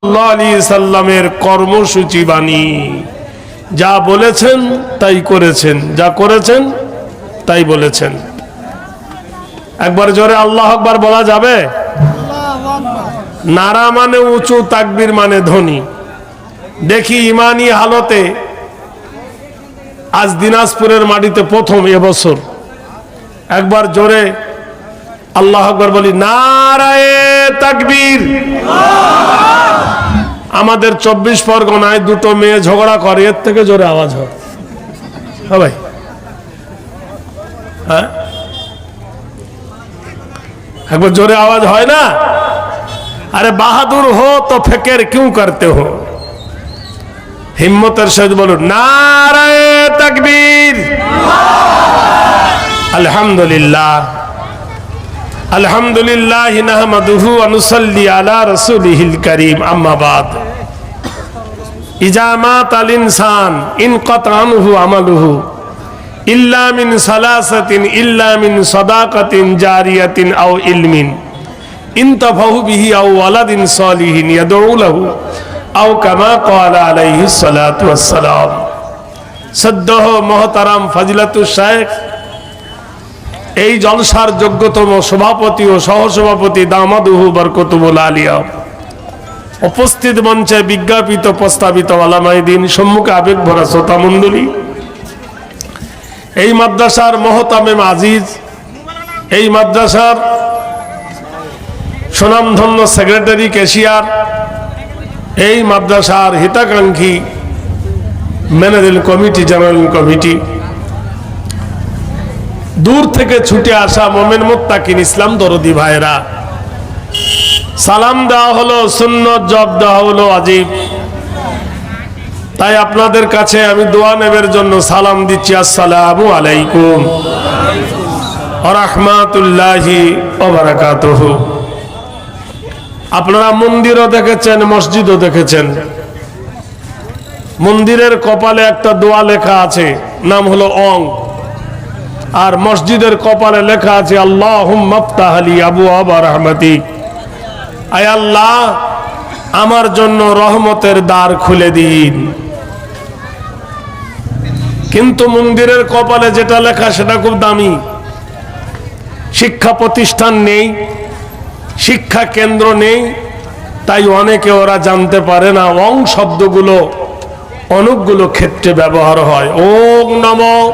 সাল্লাল্লাহু আলাইহি সাল্লামের কর্মসূচি বাণী, যা বলেছেন তাই করেছেন, যা করেছেন তাই বলেছেন। একবার জোরে আল্লাহু আকবার বলা যাবে? নারা মানে উঁচু, তাকবীর মানে ধ্বনি। দেখি ইমানি হালতে আজ দিনাজপুরের মাটিতে প্রথম এবছর একবার জোরে আল্লাহু আকবার বলি, নারায়ে তাকবীর। আমাদের 24 পরগনায় দুটো মেয়ে ঝগড়া করে, এর থেকে জোরে আওয়াজ হয়? হ্যাঁ ভাই, হ্যাঁ একবার জোরে আওয়াজ হয় না? আরে বাহাদুর হো তো ফিকির क्यों करते हो? হিম্মতের সাথে বলুন নারায়ে তাকবীর। আলহামদুলিল্লাহ আলহামদুলিল্লাহ নাহমাদুহু ওয়া নুসাল্লি আলা রাসূলিহিল কারীম, আম্মা বাদ। ইজা মাতাল ইনসান ইনকাতা আনহু আমালুহু ইল্লা মিন সালাসাতিন ইল্লা মিন সাদাকাতিন জারিয়াতিন আও ইলমিন ইনতাফাহু বিহি আও ওয়ালাদিন সালিহিন ইয়াদউ লাহু আও কামা ক্বালা আলাইহিস সালাতু ওয়াস সালাম। সদ্দহ মুহতারাম ফজিলাতুশ শাইখ, এই জলসার যোগ্যতম সভাপতি ও সহসভাপতি দামাদুহু বরকতুল আলিয়া, উপস্থিত মঞ্চে বিজ্ঞাপিত প্রস্তাবিত ওলামায়ে দ্বীন, সম্মুখে আবেগ ভরা শ্রোতা মণ্ডলী, এই মাদ্রাসার মহতামেম আজিজ, এই মাদ্রাসার সুনামধন্য সেক্রেটারি ক্যাশিয়ার, এই মাদ্রাসার হিতাকাঙ্ক্ষী ম্যানেজিং কমিটি, জেনারেল কমিটি, দূর থেকে ছুটে আসা মোমেন মুত্তাকিন ইসলাম দরদি ভাইরা, সালাম দেওয়া হলো সুন্নত, জব দেওয়া হলো ওয়াজিব। তাই আপনাদের কাছে আমি দোয়া নেবের জন্য সালাম দিচ্ছি, আসসালামু আলাইকুম ওয়া রাহমাতুল্লাহি ওয়া বারাকাতুহু। আপনারা মন্দিরও দেখেছেন, মসজিদও দেখেছেন। মন্দিরের কপালে একটা দোয়া লেখা আছে, নাম হলো অং, আর মসজিদের কপালে লেখা আছে আল্লাহুম্মা ইফতাহ লি আবওয়াবা রাহমাতিক। আয় আল্লাহ, আমার জন্য রহমতের দ্বার খুলে দিন। কিন্তু মন্দিরের কপালে যেটা লেখা সেটা খুব দামি। শিক্ষা প্রতিষ্ঠান নেই, শিক্ষা কেন্দ্র নেই, তাই অনেকে ওরা জানতে পারে না অং শব্দগুলো অনেকগুলো ক্ষেত্রে ব্যবহার হয়। ওম নমঃ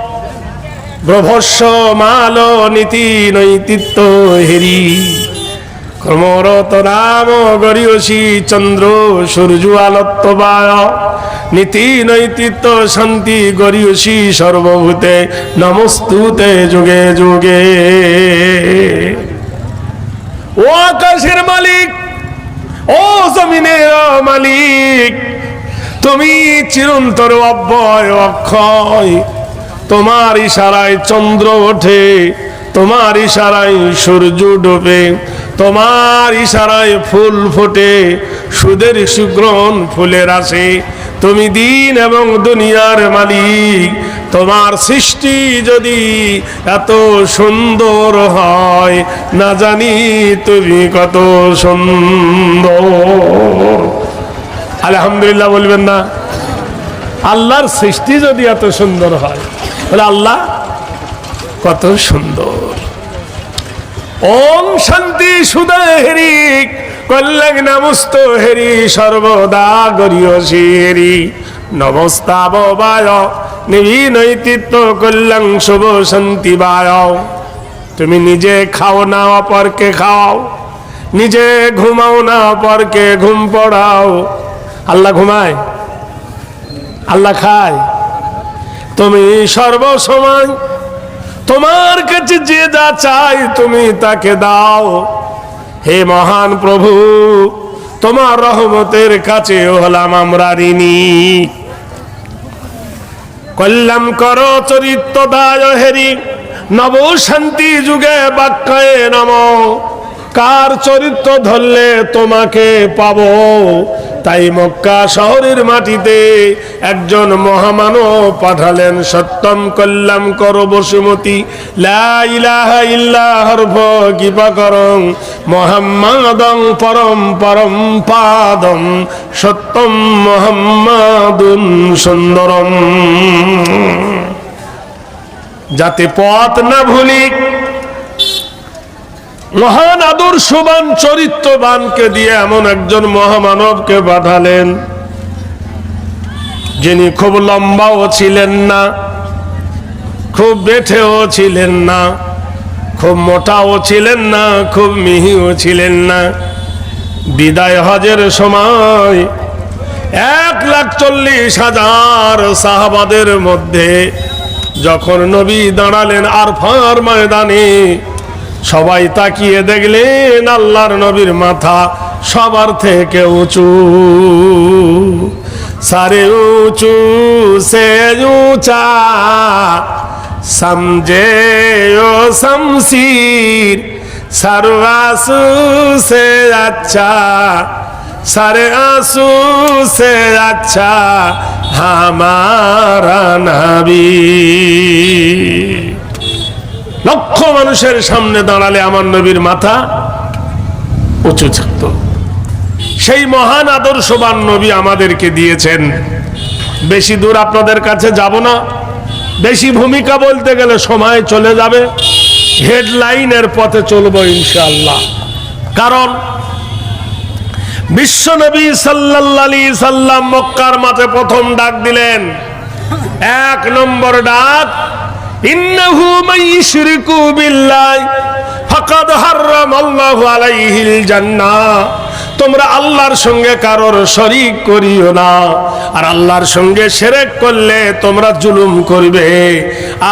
ব্রভস্য মাল নীতি নৈতিত্য হেরি কমরত নাম গরিয়সী চন্দ্র সূর্য আলত্তবায় নীতি নৈতিত্য শান্তি গরিয়সী সর্বভূতে নমস্তুতে যুগে যুগে। ও আকাশের মালিক, ও জমিনের মালিক, তুমি চিরন্তর অব্যয় অক্ষয়। তোমার ইশারায় চন্দ্র ওঠে, তোমার ইশারায় সূর্য ডোবে, তোমার ইশারায় ফুল ফোটে, সুদের সুগ্রহণ ফুলের আসে। তুমি দিন এবং দুনিয়ার মালিক। তোমার সৃষ্টি যদি এত সুন্দর হয়, না জানি তুমি কত সুন্দর। আলহামদুলিল্লাহ বলবেন না? আল্লাহর সৃষ্টি যদি এত সুন্দর হয়, তাহলে আল্লাহ কত সুন্দর। ওম শান্তি সুদা হেরি কল্যাণ নমস্ত হেরি সর্বদা গরিয়সী হেরি নমস্তাববায় নিবি নৈতিত্য কল্যাণ শুভ শান্তি বায়। তুমি নিজে খাও না অপরকে খাও, নিজে ঘুমাও না অপরকে ঘুম পড়াও। আল্লাহ ঘুমায়? আল্লাহ খায়? তুমি সর্বসময় তোমার কাছে যে যা চাই তুমি তাকে দাও। হে মহান প্রভু, তোমার রহমতের কাছে হলাম আমরা ঋণী। কল্যাণ করো চরিত্র দায় হেরি নব শান্তি যুগে বাক্যায়ে নম। কার চরিত্র ধরলে তোমাকে পাবো, তাই মক্কা শহরের মাটিতে একজন মহামানব পাঠালেন, সত্যম কল্যাম কর বসুমতী লা ইলাহা ইল্লা হরফ কৃপাকরং মুহাম্মাদং পরম পরম পাদম সত্যম মুহাম্মাদুন সুন্দরম। যাতে পথ না ভুলি, মহান আদর্শবান চরিত্রবানকে দিয়ে এমন একজন মহামানবকে পাঠালেন, যিনি খুব লম্বাও ছিলেন না, খুব বেঠেও ছিলেন না, খুব মোটাও ছিলেন না, খুব মিহিও ছিলেন না। বিদায় হজের সময় 1,40,000 সাহাবাদের মধ্যে যখন নবী দাঁড়ালেন আরফার ময়দানে, সবাই তাকিয়ে দেখলেন আল্লাহর নবীর মাথা সবার থেকে উঁচু, সারে উঁচু সে উঁচা সমঝে ও শমশির সরওয়াসু সে আচ্ছা সারে আসু সে আচ্ছা হামারা নবী। লক্ষ মানুষের সামনে দাঁড়ালে আমার নবীর মাথা উঁচু থাকত। সেই মহান আদর্শবান নবী আমাদেরকে দিয়েছেন। বেশি দূর আপনাদের কাছে যাব না, বেশি ভূমিকা বলতে গেলে সময় চলে যাবে। হেডলাইনের পথে চলবো ইনশাআল্লাহ। কারণ বিশ্বনবী সাল্লাল্লাহু আলাইহি সাল্লাম মক্কার মাঝে প্রথম ডাক দিলেন, 1 নম্বর ডাক, ইন্নাহু মান ইশরিকু বিল্লাহি ফাকাদ হারামাল্লাহু আলাইহিল জান্নাহ। তোমরা আল্লাহর সঙ্গে কারোর শরীক করিও না, আর আল্লাহর সঙ্গে শিরক করলে তোমরা জুলুম করবে,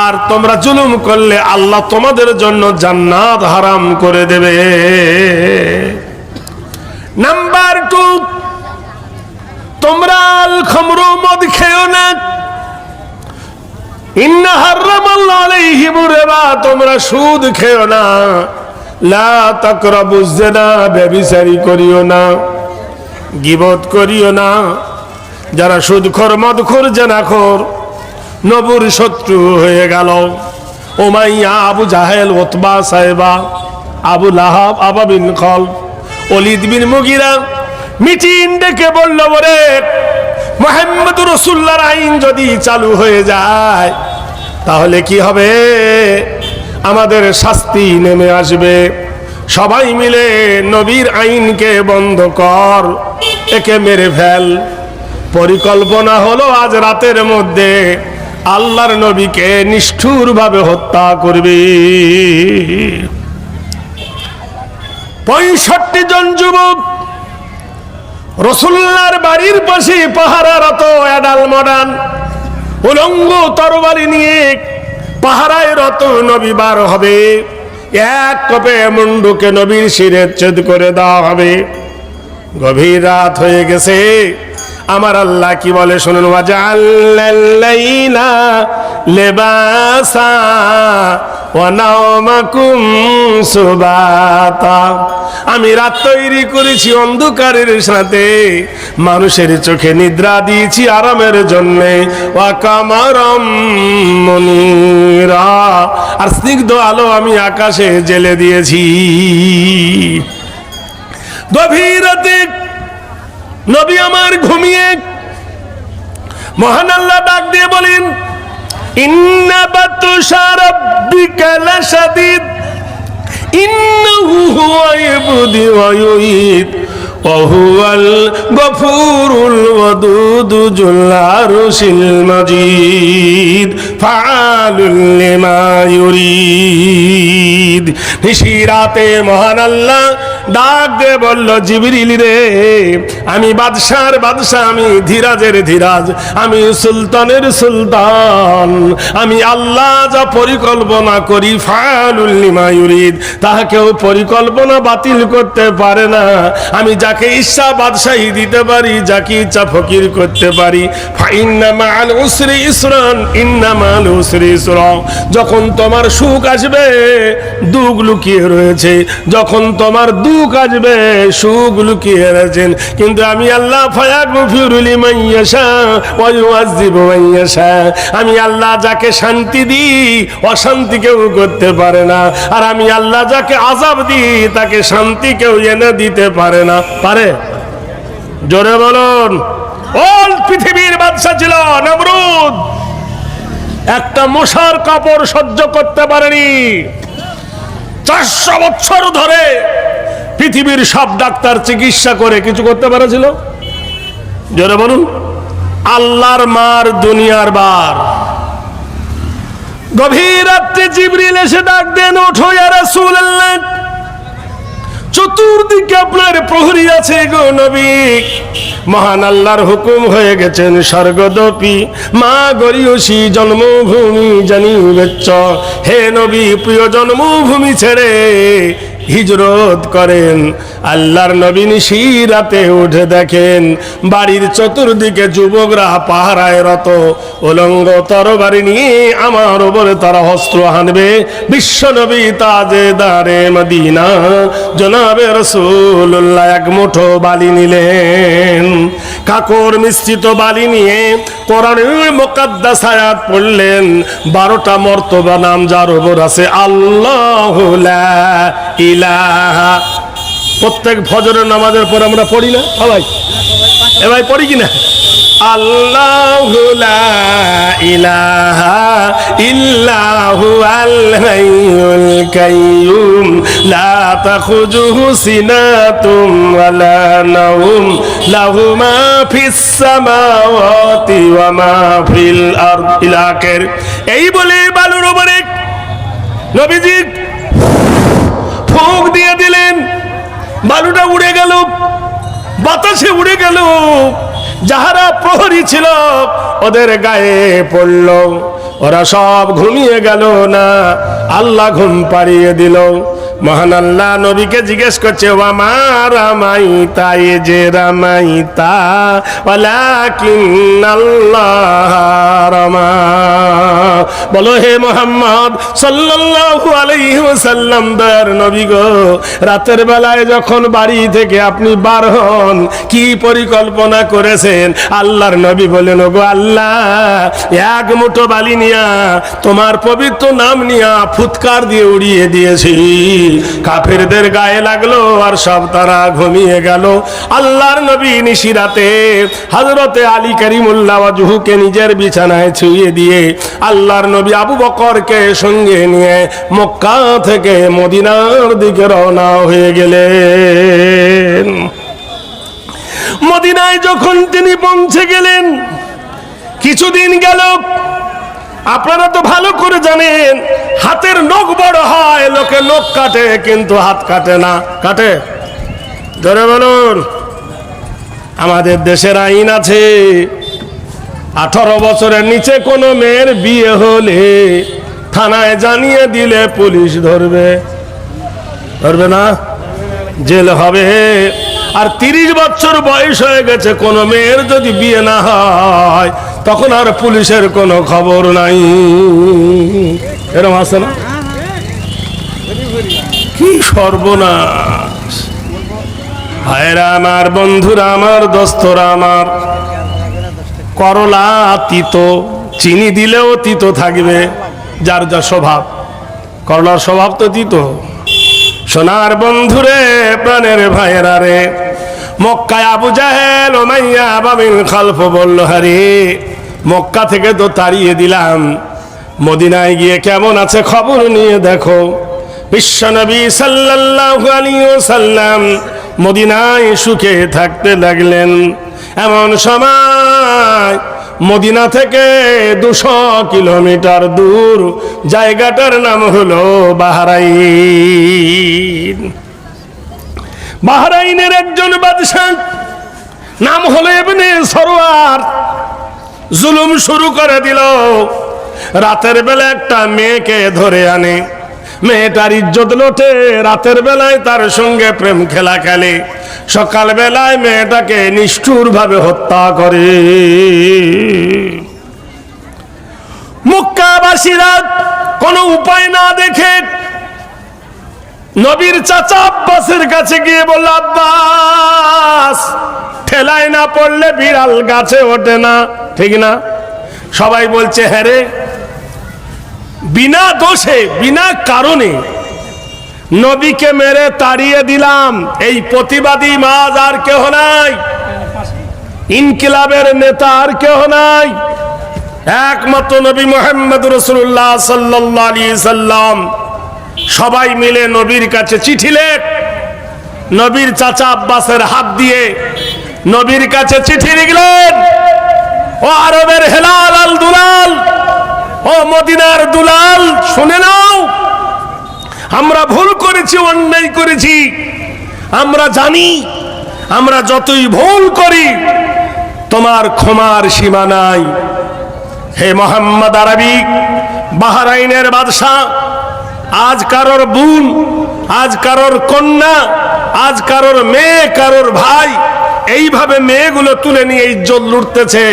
আর তোমরা জুলুম করলে আল্লাহ তোমাদের জন্য জান্নাত হারাম করে দেবে। নাম্বার 2, তোমরা আল খামরু মদ খেও না। ইন্না হারামাল্লাহু আলাইহিম রিবা, তোমরা সুদ খেও না। লা তাকরাবুজ জিনা, ব্যভিচারী করিও না, গীবত করিও না। যারা সুদখোর, মদখোর, জিনাখোর নবুর শত্রু হয়ে গেল। উমাইয়া, আবু জাহেল, উতবা, সাইবা, আবু লাহাব, আবা বিন খালফ, ওলীদ বিন মুগিরা মিটিং ডেকে বলল, বলে মুহাম্মদ রাসূলুল্লাহর আইন যদি চালু হয়ে যায় তাহলে কি হবে? আমাদের শাস্তি নেমে আসবে। সবাই মিলে নবীর আইনকে বন্ধ কর, একে মেরে ফেল। পরিকল্পনা হলো আজ রাতের মধ্যে আল্লাহর নবীকে নিষ্ঠুরভাবে হত্যা করবে। 65 জন যুবক রাসূলুল্লাহর বাড়ির পাশে পাহারারত, এডাল মডান উলঙ্গ তরবারি নিয়ে পাহারায় রত নবী বার হবে। এক কোপে মুন্ডুকে নবীর শিরচ্ছেদ করে দেওয়া হবে। গভীর রাত হয়ে গেছে। আমার আল্লাহ কি বলে শুনুন, ওয়াজআলনাল লাইলা লিবাসা ওয়া নাওমাকুম সুবাতা। আমি রাত তৈরি করেছি অন্ধকারের সাথে, মানুষের চোখে নিদ্রা দিয়েছি আরামের জন্য। ওয়া কামারাম মুনিরা, আর স্নিগ্ধ আলো আমি আকাশে জেলে দিয়েছি। গভীর রাতে নবী আমার ঘুমিয়ে, মহান আল্লাহ ডাক দিয়ে বলেন, ইন্না বাতুশা রাব্বিকা লাশাদীদ ইন্নাহু হুয়া ইবদি ওয়া ইউঈদ ওয়া হুয়াল গফুরুল ওয়াদুদ যুল আরশিল মাজিদ ফাআলুল লিমা ইউরিদ। নিশিরাতে মহান আল্লাহ ডাক দিয়ে বলল, জিবরিল রে, আমি বাদশার বাদশাহ, আমি ধীরাজের ধীরাজ, আমি সুলতানের সুলতান। আমি আল্লাহ যা পরিকল্পনা করি, ফাআলুল লিমা ইউরিদ, তাহা কেউ পরিকল্পনা বাতিল করতে পারে না। আমি যাকে ইচ্ছা বাদশাহী দিতে পারি, যাকে ইচ্ছা ফকির করতে পারি। ফাইন্না মাআল উসরি ইসরান ইন্না মাআল উসরি ইসরা। যখন তোমার সুখ আসবে, দুঃখ লুকিয়ে রয়েছে। যখন তোমার দুঃখ সুখ আসবে, সুখ লুকিয়ে রেখেছেন। কিন্তু আমি আল্লাহ ফায়াগফিরু লিমান ইয়াশা ওয়া ইউআযযিবু মান ইয়াশা, আমি আল্লাহ যাকে শান্তি দিই অশান্তি কেউ করতে পারে না, আর আমি আল্লাহ যাকে আযাব দিই তাকে শান্তি কেউ এনে দিতে পারে না। পারে? জোরে বলুন। অল পৃথিবীর বাদশা ছিল নমরুদ, একটা মশার কাপড় সহ্য করতে পারেনি। 400 বছর ধরে পৃথিবীর সব ডাক্তার চিকিৎসা করে কিছু করতে পারেছিল? জোরে বলুন। আল্লাহর মার দুনিয়ার বার। গভীর রাত্রে জিবরিল এসে ডাক দেন, ওঠো ইয়া রাসূলুল্লাহ, চতুর্দিকে আপনার প্রহরী আছে গো নবী, মহান আল্লাহর হুকুম হয়ে গেছেন স্বর্গদপি মা গরিয়সী জন্মভূমি জানিবেচ্ছ। হে নবী, প্রিয় জন্মভূমি ছেড়ে হিজরত করেন। আল্লাহর নবী নিশিরাতে উঠে দেখেন বাড়ির চতুর্দিকে যুবকরা পাহারায় রত, উলঙ্গ তরবারি নিয়ে আমার উপরে তারা অস্ত্র হানবে। বিশ্ব নবী তাজেদারে মদিনা জনাবে রাসূলুল্লাহ এক মুঠো বালি নিলেন, কাকর মিশ্রিত বালি নিয়ে কোরআনের মুকাদ্দাস আয়াত পড়লেন। 12টা মর্তবা নাম যার উপর আছে, আল্লাহু লা ইলাহা। প্রত্যেক ফজরের নামাজের পর আমরা পড়ি না সবাই? এ ভাই পড়ি কিনা? আল্লাহু লা ইলাহা ইল্লাহু আল হাইয়ুল কাইয়ুম লা তাখুযুহু সিনাতুম ওয়ালা নাওম লাহু মা ফিস সামাওয়াতি ওয়া মা ফিল আরদ ইলা আখির। এই বলে বালুর উপরে নবীজি ফুঁক দিয়ে দিলেন, বালুটা উড়ে গেল, বাতাসে উড়ে গেল। যাহারা প্রহরী ছিল ওদের গায়ে পড়ল, ওরা সব ঘুমিয়ে গেল না, আল্লাহ ঘুম পাড়িয়ে দিল। মহান আল্লাহ নবীকে জিজ্ঞেস করছে, ওয়ামা রামাইতা, এ যে রামাইতা ওয়ালাকিন্নাল্লাহ রামা। বলো হে মুহাম্মদ সাল্লাল্লাহু আলাইহি ওয়াসাল্লাম, দয়ার নবী গো, রাতের বেলায় যখন বাড়ি থেকে আপনি বার হন কি পরিকল্পনা করেছেন? আল্লাহর নবী বলেন, ওগো আল্লাহ, এক মুঠো বালি নিয়া তোমার পবিত্র নাম নিয়া ফুৎকার দিয়ে উড়িয়ে দিয়েছি, কাফেরদের গায়ে লাগলো আর সব তারা ঘুমিয়ে গেল। আল্লাহর নবী নিশিরাতে হযরতে আলী কারিমুল্লাহ ওয়াজহুকে নিজের বিছানায় ছুঁয়ে দিয়ে আল্লাহর নবী আবু বকরকে সঙ্গে নিয়ে মক্কা থেকে মদিনার দিকে রওনা হয়ে গেলেন। মদিনায় যখন তিনি পৌঁছে গেলেন, কিছুদিন গেল। আপনারা তো ভালো করে জানেন হাতের নখ বড় হয়, লোকে নখ কাটে কিন্তু হাত কাটে না। কাটে? ধরে বলুন। আমাদের দেশের আইন আছে, 18 বছরের নিচে কোনো মেয়ের বিয়ে হলে থানায় জানিয়ে দিলে পুলিশ ধরবে। ধরবে না? জেল হবে। আর 30 বছর বয়স হয়ে গেছে কোনো মেয়ের যদি বিয়ে না হয় তখন আর পুলিশের কোনো খবর নাই। এরকম আছে না? কি সর্বনাশ! ভাইরা আমার, বন্ধুরা আমার, দোস্তরা আমার, করলা তিতো, চিনি দিলেও তিতো থাকবে, যার যা স্বভাব। করলার স্বভাব তো তিতো। সোনার বন্ধুরে, প্রাণের ভাইয়েরা রে, মক্কায় আবু জাহেল উমাইয়া বিন খালফ বলল, হারে মক্কা থেকে তো তাড়িয়ে দিলাম, মদিনায় গিয়ে কেমন আছে খবর নিয়ে দেখো। বিশ্বনবী সাল্লাল্লাহু আলাইহি ওয়াসাল্লাম মদিনায় সুখে থাকতে লাগলেন। এমন সময় মদিনা থেকে 200 কিলোমিটার দূর জায়গাটার নাম হলো বাহরাইন। বাহরাইনের একজন বাদশা নাম হলো ইবনে সরওয়ার জুলুম শুরু করে দিল। রাতের বেলা একটা মেয়েকে ধরে আনে, মেয়েটার ইজ্জত লোটে, রাতের বেলায় তার সঙ্গে প্রেম খেলা খেলে, সকাল বেলায় মেয়েটাকে নিষ্ঠুর ভাবে হত্যা করে। মক্কাবাসীরা কোনো উপায় না দেখে নবীর চাচা আব্বাসের কাছে গিয়ে বলল, আব্বাস, ঠেলায় না পড়লে বিড়াল গাছে ওঠে না, ঠিক না? সবাই বলছে হ্যাঁ রে, বিনা দোষে বিনা কারণে নবীকে মেরে তাড়িয়ে দিলাম, এই প্রতিবাদী মাঝ আর কেহ নাই, ইনকিলাবের নেতা আর কেহ নাই, একমাত্র নবী মুহাম্মদ রাসূলুল্লাহ সাল্লাল্লাহু আলাইহি সাল্লাম। সবাই মিলে নবীর কাছে চিঠি লেখ, নবীর চাচা আব্বাসের হাত দিয়ে নবীর কাছে চিঠি লিখলেন, ও আরবের হেলাল আল দুলাল, ও মদিনার দুলাল, শুনে নাও, আমরা ভুল করেছি, অন্যায় করেছি, আমরা জানি আমরা যতই ভুল করি তোমার ক্ষমার সীমা নাই। হে মোহাম্মদ আরবি, বাহরাইনের বাদশাহ, আজ কারোর বোন, আজ কারোর কন্যা, আজ কারোর মেয়ে, কারোর ভাই, এইভাবে মেয়েগুলো তুলে নিয়ে ইজ্জত লুটতেছে,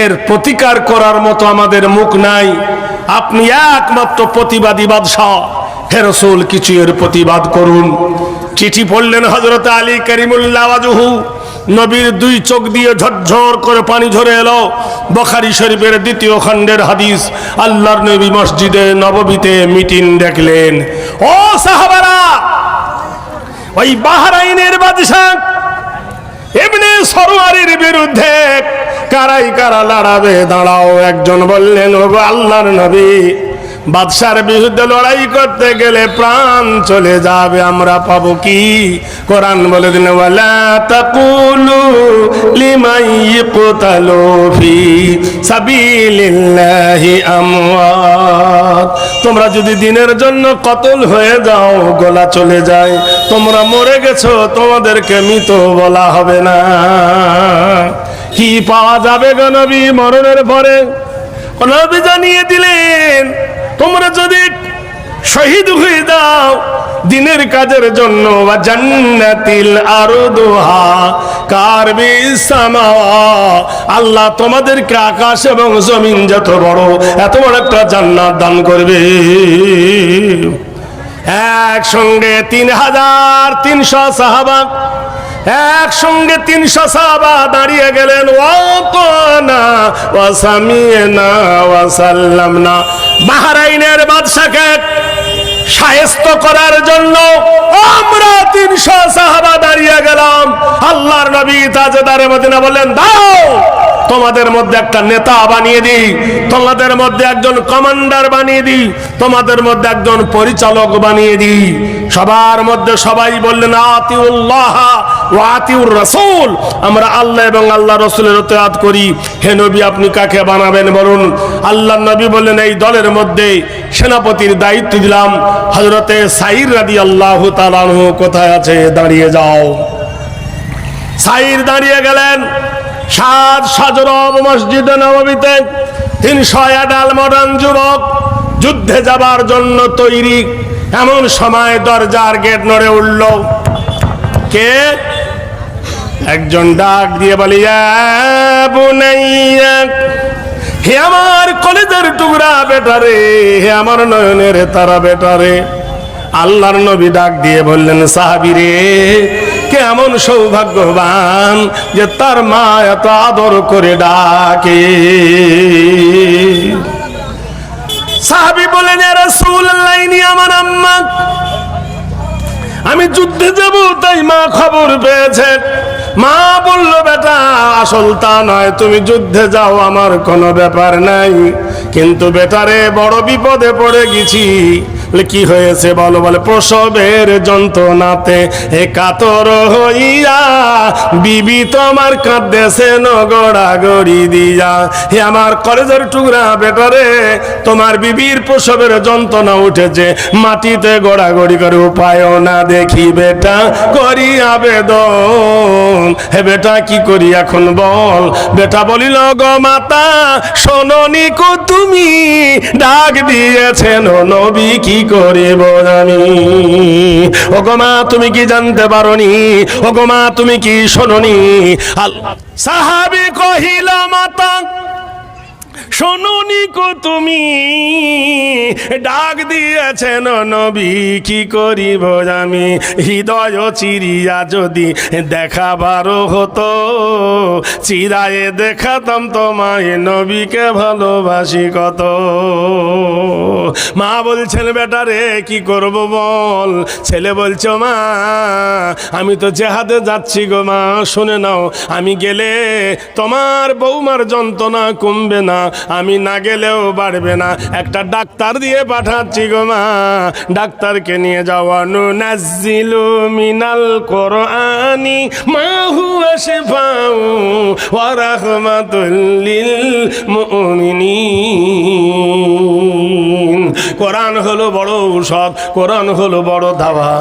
এর প্রতিকার করার মতো আমাদের মুখ নাই, আপনি একমাত্র প্রতিবাদী বাদশাহ, হে রাসূল কিছু এর প্রতিবাদ করুন। চিঠি পড়লেন হযরত আলী কারিমুল্লাহ ওয়াজহু, নবীর দুই চোখ দিয়ে ঝরঝর করে পানি ঝরে এলো। বুখারী শরীফের 2য় খণ্ডের হাদিস। আল্লাহর নবী মসজিদে নববীতে মিটিং ডাকলেন, ও সাহাবারা, ওই বাহরাইনের বাদশা ইবনে সরওয়ারের বিরুদ্ধে কারাই কারা লড়াবে, দাঁড়াও। একজন বললেন, ওগো আল্লাহর নবী, বাদশার বিরুদ্ধে লড়াই করতে গেলে প্রাণ চলে যাবে, আমরা পাবো কি? কোরআন বলে দিন, ওয়ালা তাকুলু লিমান ইয়ুকতালু ফি সাবিলিল্লাহি আমওয়াত। তোমরা যদি দিনের জন্য কতল হয়ে যাও, গলা চলে যায়, তোমরা মরে গেছো, তোমাদেরকে মৃত বলা হবে না। কি পাওয়া যাবে গো নবী মরণের পরে? নবী জানিয়ে দিলেন, তোমরা যদি শহীদ হয়ে দাও দিনের কাজের জন্য, ওয়া জান্নাতিল আরদুহা কারবিস সামাওয়া, আল্লাহ তোমাদেরকে আকাশ এবং জমিন যত বড়, এত বড় একটা জান্নাত দান করবে। একসঙ্গে 3300 সাহাবা, একসঙ্গে 300 সাহাবা দাঁড়িয়ে গেলেন, ওয়াকানা ওয়া সামিনা ওয়া সাল্লামনা। বাহরাইনের বাদশাকে শায়েস্ত করার জন্য আমরা 300 সাহাবা দাঁড়িয়ে গেলাম। আল্লাহর নবী তাজদারে মদিনা বললেন, দাও, তোমাদের মধ্যে একটা নেতা বানিয়ে দিই, তোমাদের মধ্যে একজন কমান্ডার বানিয়ে দিই, তোমাদের মধ্যে একজন পরিচালক বানিয়ে দিই। সবার মধ্যে সবাই বললেন, আতিউল্লাহ ওয়া আতিউর রাসূল, আমরা আল্লাহ এবং আল্লাহ রাসূলের ইতাআত করি। হে নবী, আপনি কাকে বানাবেন বলুন? আল্লাহর নবী বললেন, এই দলের মধ্যে সেনাপতির দায়িত্ব দিলাম হযরতে সাইর রাদিয়াল্লাহু তাআলা আনহু। কোথায় আছে? দাঁড়িয়ে যাও। সাইর দাঁড়িয়ে গেলেন। সাত সাজরব মসজিদে নববীতে 300 অ্যাডাল মডার্ন যুবক যুদ্ধে যাবার জন্য তৈরি। এমন সময় দরজার গেট নড়ে উঠল। কে? একজন ডাক দিয়ে বলি, ইয়া বুনাইয়া, হে আমার কলেজের টুকরা বেটারে, হে আমার নয়নের তারা বেটারে। আল্লাহর নবী ডাক দিয়ে বললেন, সাহাবী রে, কেমন সৌভাগ্যবান যে তার মা এত আদর করে ডাকে। সাহাবী বলেন, ইয়া রাসূলুল্লাহ, ইনি আমার আম্মা, আমি যুদ্ধে যাব তাই মা খবর পেয়েছে। মা বলল, বেটা, আসল তা নয়, তুমি যুদ্ধে যাও, আমার কোনো ব্যাপার নাই, কিন্তু বেটারে বড় বিপদে পড়ে গেছি। কি হয়েছে বলো? বলে, প্রসবের যন্ত্রণাতে কাতর হইয়া বিবি তোমার কাঁদতেছে গড়াগড়ি দিয়া। হে আমার কলেজের টুকরা বেটারে, তোমার বিবির প্রসবের যন্ত্রণা উঠেছে, মাটিতে গড়াগড়ি করে, উপায় না দেখি বেটা করি আবেদন। হে বেটা, কি করি এখন বল? বেটা বলিল, গো মাতা, শোনোনি কো তুমি ডাক দিয়েছেন নবী, কি করিব আমি? ও গো মা, তুমি কি জানতে পারোনি? ও গো মা, তুমি কি শোনোনি? সাহাবী কহিল, মাতা, শোনোনি কো তুমি ডাক দিয়েছেন নবী, কি করিব আমি হৃদয় চিরিয়া যদি দেখাবারও হতো, চিরায়ে দেখাতাম তোমায় নবীকে ভালোবাসি কত। মা বলছেন বেটা রে কি করব বল। ছেলে বলছো মা আমি তো জেহাদে যাচ্ছি গো মা, শুনে নাও আমি গেলে তোমার বৌমার যন্ত্রণা কমবে না, আমি না গেলেও বাড়বে না, একটা ডাক্তার দিয়ে পাঠাচ্ছি গো মা, ডাক্তারকে নিয়ে যাওয়া। নুনাজ্জিলু মিনাল কোরআনি মা হুয়া শিফাউ ওয়া রাহমাতুল লিল মুমিনিন। কোরআন হলো বড় ঔষধ, কোরআন হলো বড় দাওয়া।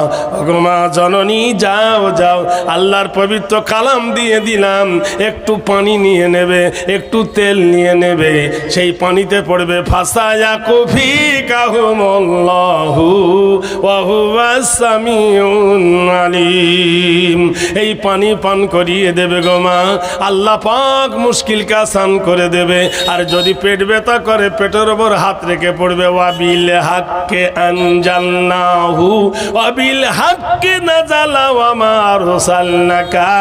গো মা জননী যাও যাও, আল্লাহর পবিত্র কালাম দিয়ে দিলাম, একটু পানি নিয়ে নেবে, একটু তেল নিয়ে নেবে, সেই পানিতে পড়বে ফাসায়া কুফি কাহুমুল্লাহু ওয়া হুয়াস সামিউন আলিম। এই পানি পান করিয়ে দেবে গো মা, আল্লাহ পাক মুশকিলকে আসান করে দেবে। আর যদি পেট ব্যথা করে পেটের ওপর হাত রেখে পড়বে ওয়াবিল হাক্কে আনজালনাহু ওয়াবিল হাক্কে নাযালা ওয়া মা আরসালনাকা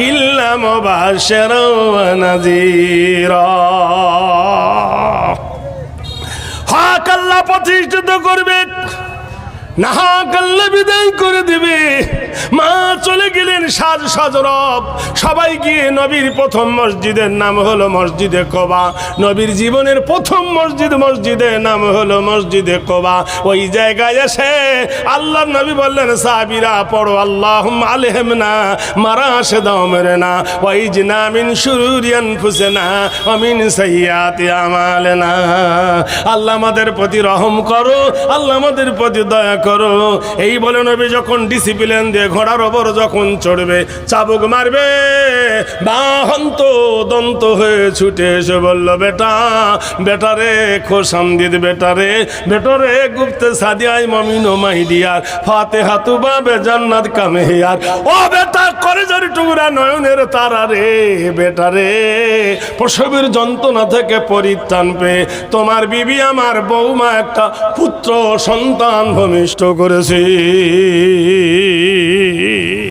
ইল্লা মুবাশশিরান ওয়া নাযীরা। হক আল্লাহ প্রতিষ্ঠিত করবে, না হক আল্লাহ বিদায় করে দেবে। মা চলে গেলেন সাজ সজরব, সবাই গিয়ে নবীর প্রথম মসজিদের নাম হলো মসজিদে কোবা। নবীর জীবনের প্রথম মসজিদ, মসজিদের নাম হলো মসজিদে কোবা। ওই জায়গায় এসে আল্লাহর নবী বললেন সাহাবীরা পড়ো আল্লাহুম্মা আলহিমনা মারাশিদাও মেরেনা ওয়াইজনা মিন শুরুরি আনফুসিনা ওয়া মিন সাইয়্যাতি আমালিনা। আল্লাহ আমাদের প্রতি রহম করো, আল্লাহ আমাদের প্রতি দয়া করো। এই বলে নবী যখন ডিসিপ্লিন দিয়ে ঘোড়ার ওপর যখন চড়বে, চাবুক মারবে, বাহন্ত দন্ত হয়ে ছুটে এসে বলল বেটা বেটারে খোশামদিদ, বেটারে বেটারে গুপ্তে সাদিয়াই মমিনো মাইডিয়ার ফাতিহা তু বাবে জান্নাত কামে ইয়ার। ও বেটা করে জরি টুকরা নয়নের তারা রে, বেটারে প্রসবের যন্ত্রণা থেকে পরিত্রাণ পেয়ে তোমার বিবি আমার বৌমা একটা পুত্র সন্তান ভূমিষ্ঠ করেছে।